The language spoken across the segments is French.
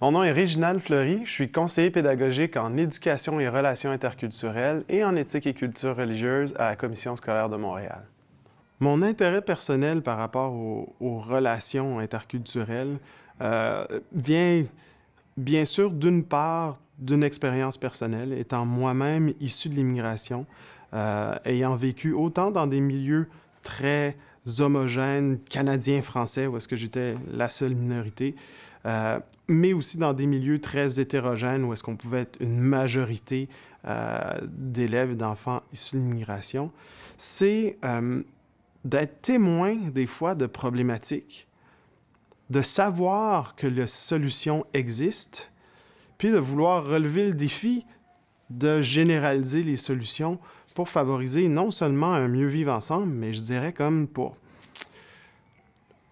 Mon nom est Réginald Fleury, je suis conseiller pédagogique en éducation et relations interculturelles et en éthique et culture religieuse à la Commission scolaire de Montréal. Mon intérêt personnel par rapport aux relations interculturelles vient bien sûr d'une part d'une expérience personnelle, étant moi-même issu de l'immigration, ayant vécu autant dans des milieux très homogènes, canadiens-français, où est-ce que j'étais la seule minorité, mais aussi dans des milieux très hétérogènes, où est-ce qu'on pouvait être une majorité d'élèves et d'enfants issus de l'immigration, c'est d'être témoin des fois de problématiques, de savoir que la solution existe, puis de vouloir relever le défi de généraliser les solutions pour favoriser non seulement un mieux vivre ensemble, mais je dirais comme pour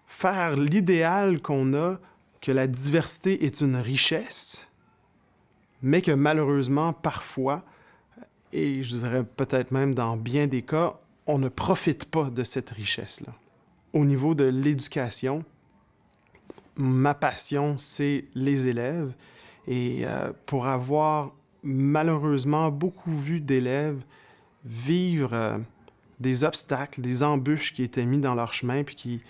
faire l'idéal qu'on a, que la diversité est une richesse, mais que malheureusement, parfois, et je dirais peut-être même dans bien des cas, on ne profite pas de cette richesse-là. Au niveau de l'éducation, ma passion, c'est les élèves. Et pour avoir malheureusement beaucoup vu d'élèves vivre des obstacles, des embûches qui étaient mis dans leur chemin, puis qui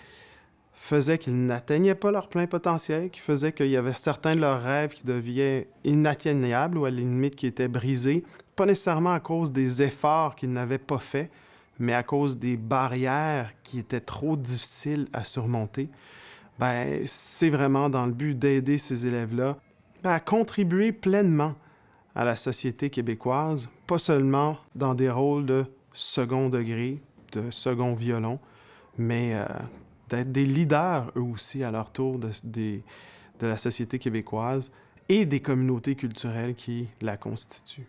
faisaient qu'ils n'atteignaient pas leur plein potentiel, qui faisaient qu'il y avait certains de leurs rêves qui devenaient inatteignables ou à la limite qui étaient brisés, pas nécessairement à cause des efforts qu'ils n'avaient pas faits, mais à cause des barrières qui étaient trop difficiles à surmonter. Ben, c'est vraiment dans le but d'aider ces élèves-là à contribuer pleinement à la société québécoise, pas seulement dans des rôles de second degré, de second violon, mais d'être des leaders, eux aussi, à leur tour de la société québécoise et des communautés culturelles qui la constituent.